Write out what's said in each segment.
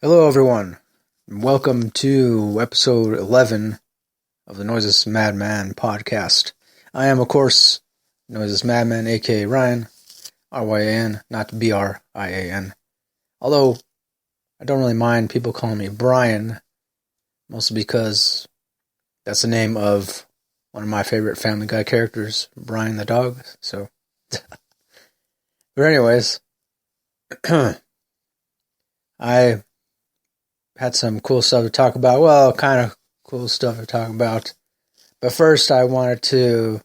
Hello, everyone, and welcome to episode 11 of the Noiseless Madman podcast. I am, of course, Noiseless Madman, aka Ryan, R-Y-A-N, not B-R-I-A-N. Although, I don't really mind people calling me Brian, mostly because that's the name of one of my favorite Family Guy characters, Brian the dog, so... But anyways, I had some cool stuff to talk about. Well, kind of cool stuff to talk about. But first, I wanted to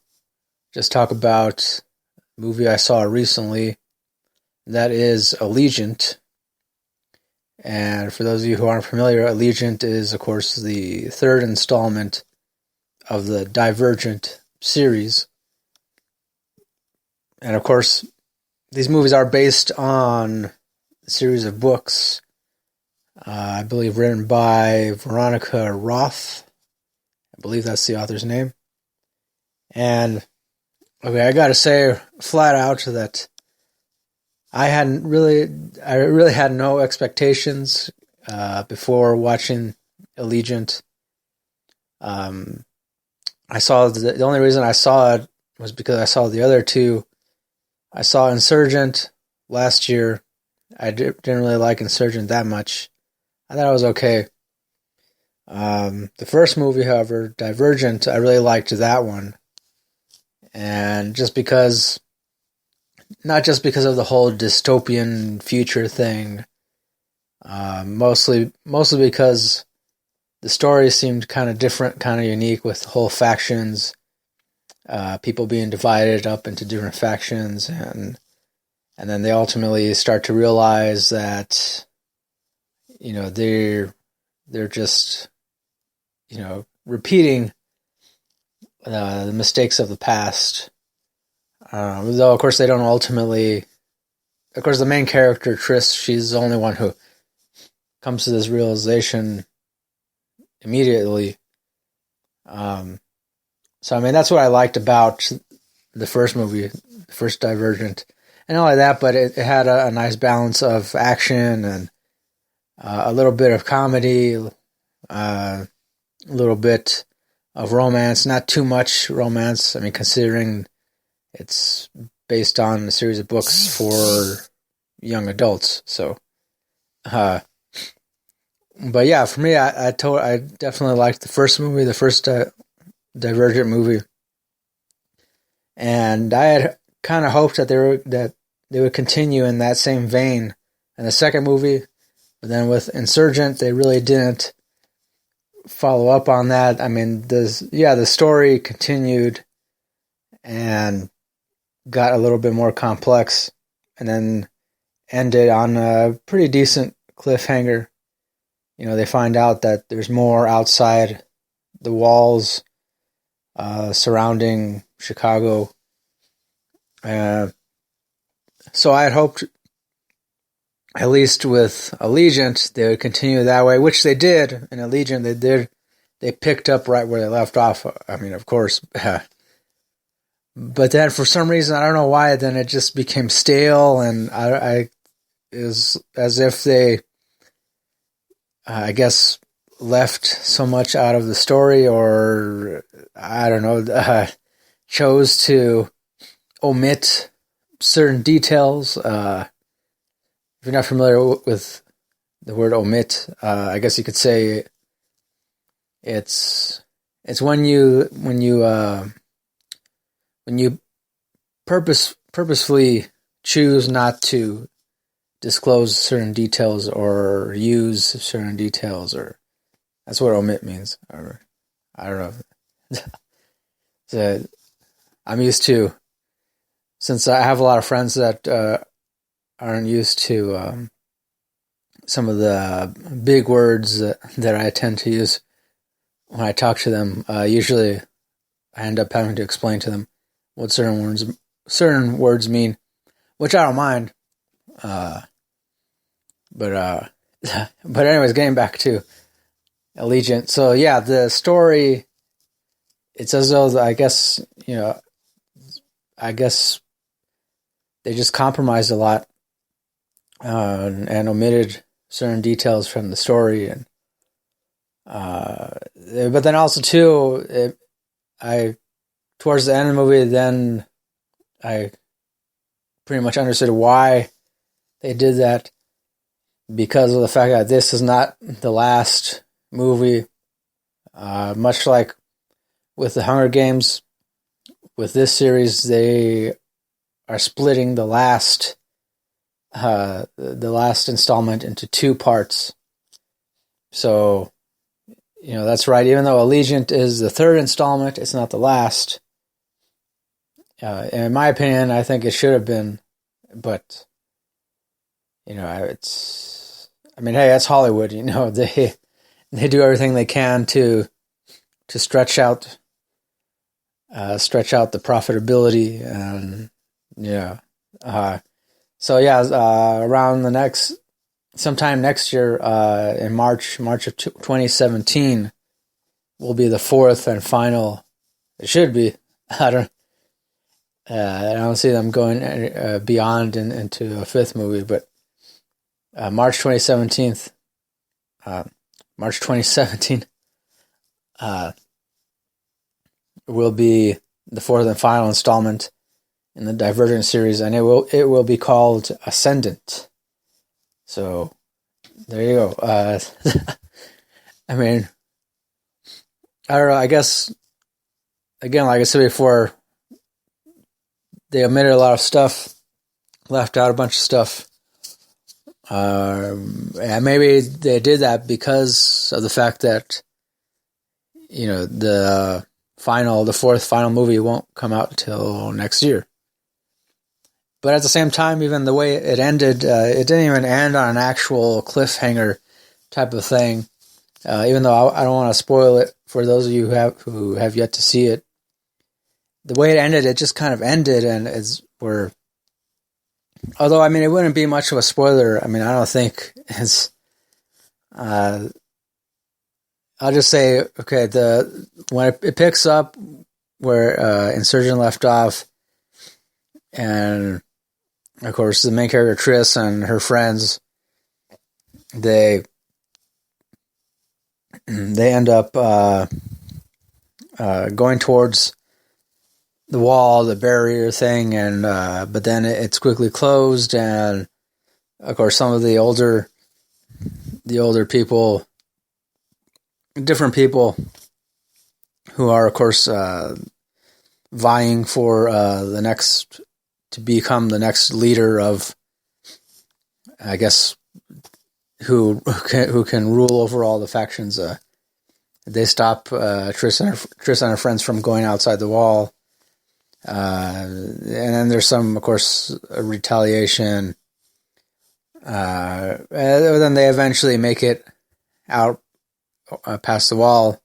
just talk about a movie I saw recently. That is Allegiant. And for those of you who aren't familiar, Allegiant is, of course, the third installment of the Divergent series. And, of course, these movies are based on a series of books, I believe written by Veronica Roth. I believe that's the author's name. And, okay, I gotta say flat out that I really had no expectations before watching Allegiant. I saw the only reason I saw it was because I saw the other two. I saw Insurgent last year. I didn't really like Insurgent that much. I thought it was okay. The first movie, however, Divergent, I really liked that one. And not just because of the whole dystopian future thing, mostly because the story seemed kind of different, kind of unique with the whole factions, people being divided up into different factions, and then they ultimately start to realize that, they're just, repeating the mistakes of the past. Though, of course, they don't ultimately... Of course, the main character, Triss, she's the only one who comes to this realization immediately. So, that's what I liked about the first movie, the first Divergent. And not only that, but it had a nice balance of action and a little bit of comedy, a little bit of romance, not too much romance. Considering it's based on a series of books for young adults. So, but yeah, for me, I definitely liked the first movie, the first Divergent movie, and I had kind of hoped that they would continue in that same vein in the second movie. But then with Insurgent, they really didn't follow up on that. The story continued and got a little bit more complex, and then ended on a pretty decent cliffhanger. They find out that there's more outside the walls surrounding Chicago. So I had hoped, at least with Allegiant, they would continue that way, which they did. In Allegiant, they picked up right where they left off. Of course. But then for some reason, I don't know why, then it just became stale, and it was as if they, I guess, left so much out of the story, or, I don't know, chose to omit certain details. If you're not familiar with the word omit, I guess you could say it's when you purposefully choose not to disclose certain details or use certain details, or that's what omit means. Or I don't know. So I'm used to, since I have a lot of friends that aren't used to some of the big words that I tend to use when I talk to them. Usually I end up having to explain to them what certain words mean, which I don't mind. But anyways, getting back to Allegiant. So yeah, the story, it's as though, I guess they just compromised a lot and omitted certain details from the story, and but then also too, towards the end of the movie, then I pretty much understood why they did that, because of the fact that this is not the last movie. Much like with the Hunger Games, with this series, they are splitting the last installment into 2 parts. So, that's right. Even though Allegiant is the 3rd installment, it's not the last. In my opinion, I think it should have been, but hey, that's Hollywood. They do everything they can to stretch out the profitability, and around sometime next year, in March of 2017, will be the 4th and final. It should be. I don't see them going beyond into a 5th movie, but March 2017 will be the 4th and final installment in the Divergent series, and it will be called Ascendant. So there you go. I don't know. I guess, again, like I said before, they omitted a lot of stuff, left out a bunch of stuff. And maybe they did that because of the fact that, the 4th final movie won't come out until next year. But at the same time, even the way it ended, it didn't even end on an actual cliffhanger type of thing. Even though I don't want to spoil it for those of you who have yet to see it. The way it ended, it just kind of ended, and although, it wouldn't be much of a spoiler. I don't think it's, I'll just say, okay, when it picks up where Insurgent left off, and of course the main character Triss and her friends, they end up going towards the wall, the barrier thing, and but then it's quickly closed, and of course some of the older people, different people who are of course vying for to become the next leader of, I guess, who can rule over all the factions. They stop Triss and her friends from going outside the wall. And then there's some, of course, retaliation. Then they eventually make it out past the wall,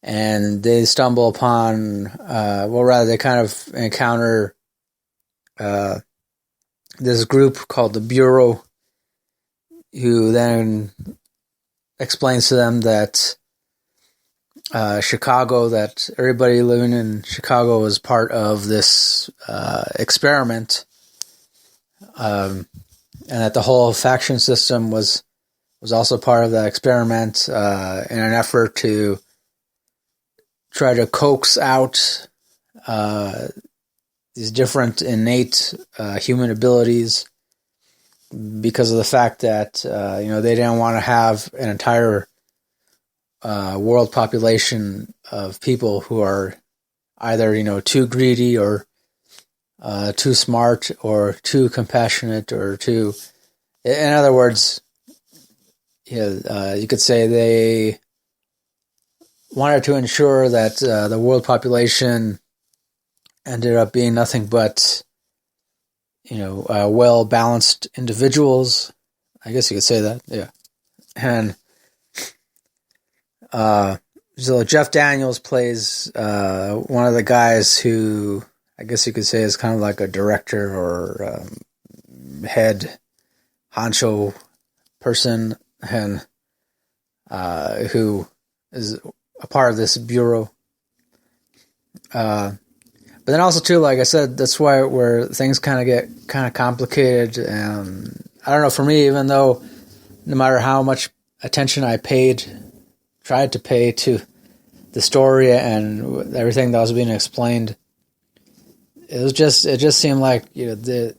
and they stumble upon, they kind of encounter this group called the Bureau, who then explains to them that Chicago, that everybody living in Chicago was part of this experiment, and that the whole faction system was also part of that experiment, in an effort to try to coax out these different innate human abilities, because of the fact that they didn't want to have an entire world population of people who are either too greedy or too smart or too compassionate or too, in other words, you could say they wanted to ensure that the world population ended up being nothing but well-balanced individuals. I guess you could say that, yeah. And so Jeff Daniels plays one of the guys who, I guess you could say, is kind of like a director or head honcho person, and who is a part of this bureau. But then also too, like I said, that's where things kind of get kind of complicated. And I don't know, for me, even though no matter how much attention I tried to pay to the story and everything that was being explained, it just seemed like, you know, they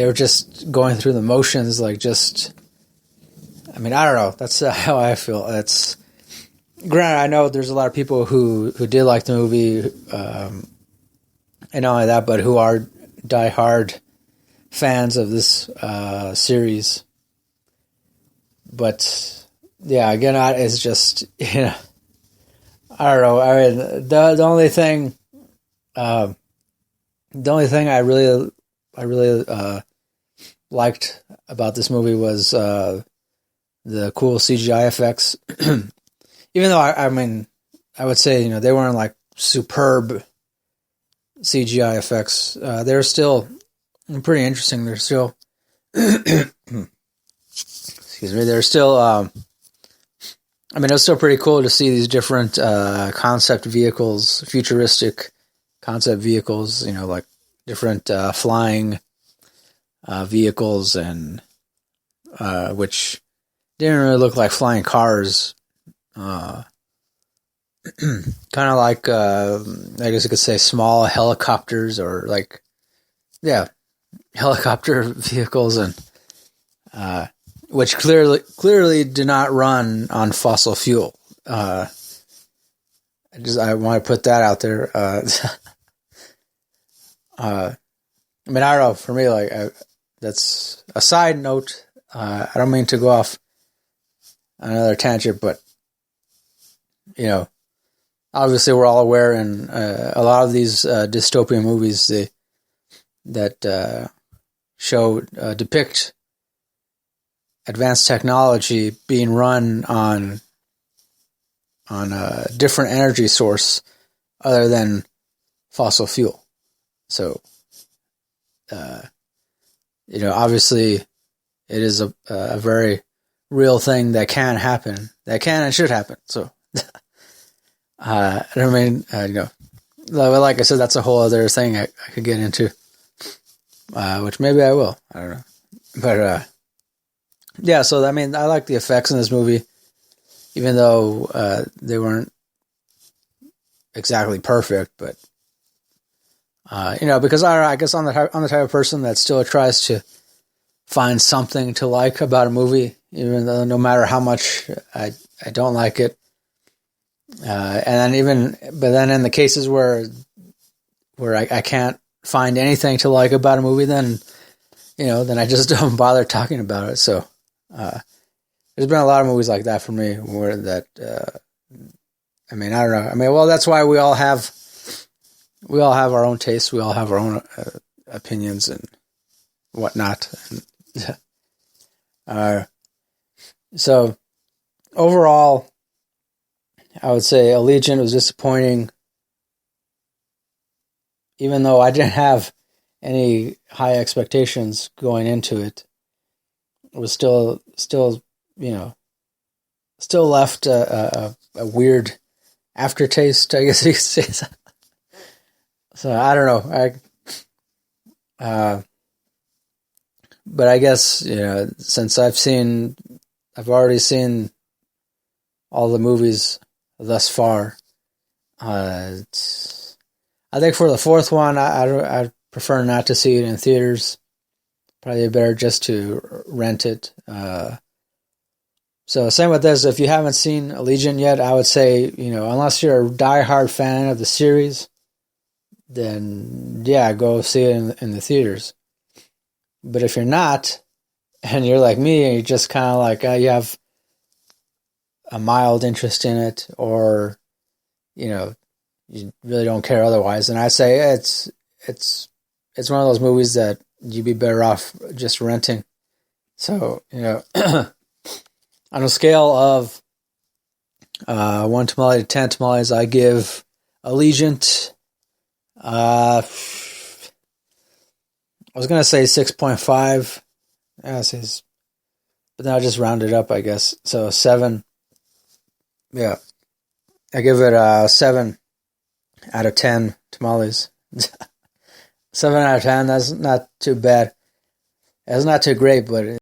were just going through the motions, like just, I mean, I don't know. That's how I feel. That's, granted, I know there's a lot of people who did like the movie, and not only that, but who are diehard fans of this series. But yeah, again, it's just, you know, I don't know. I mean, the only thing I really liked about this movie was the cool CGI effects. Even though I mean, I would say, you know, they weren't like superb CGI effects. They're still pretty interesting. They're still, excuse me, they're still, I mean, it was still pretty cool to see these different concept vehicles, futuristic concept vehicles, you know, like different flying vehicles, and which didn't really look like flying cars. Kind of like, I guess you could say small helicopters, or like, yeah, helicopter vehicles, and which clearly do not run on fossil fuel. I want to put that out there. I mean, I don't know. For me, like, that's a side note. I don't mean to go off on another tangent, but, you know, obviously we're all aware in a lot of these dystopian movies that depict advanced technology being run on a different energy source other than fossil fuel. So, you know, obviously it is a very real thing that can happen, that can and should happen. So, I mean, you know, like I said, that's a whole other thing I could get into, which maybe I will. I don't know. But, yeah, so, I mean, I like the effects in this movie, even though they weren't exactly perfect, but, you know, because I guess I'm the type of person that still tries to find something to like about a movie, even though no matter how much I don't like it. But then in the cases where I can't find anything to like about a movie, then, you know, then I just don't bother talking about it. So, there's been a lot of movies like that for me where that, I mean, I don't know. I mean, well, that's why we all have our own tastes. We all have our own opinions and whatnot. So overall, I would say Allegiant was disappointing, even though I didn't have any high expectations going into it. It was still, you know, still left a weird aftertaste, I guess you could say. So I don't know. But I guess, you know, since I've already seen all the movies thus far, I think for the fourth one, I'd prefer not to see it in theaters. Probably better just to rent it. So same with this. If you haven't seen Allegiant yet, I would say, you know, unless you're a diehard fan of the series, then yeah, go see it in the theaters. But if you're not, and you're like me, and you're just kind of like, you have a mild interest in it, or, you know, you really don't care otherwise, then I'd say it's one of those movies that you'd be better off just renting. So, you know, on a scale of 1 tamale to 10 tamales, I give Allegiant, I was going to say 6.5. Yeah, but then I'll just round it up, I guess. So 7. Yeah. I give it 7 out of 10 tamales. 7 out of 10, that's not too bad. It's not too great, but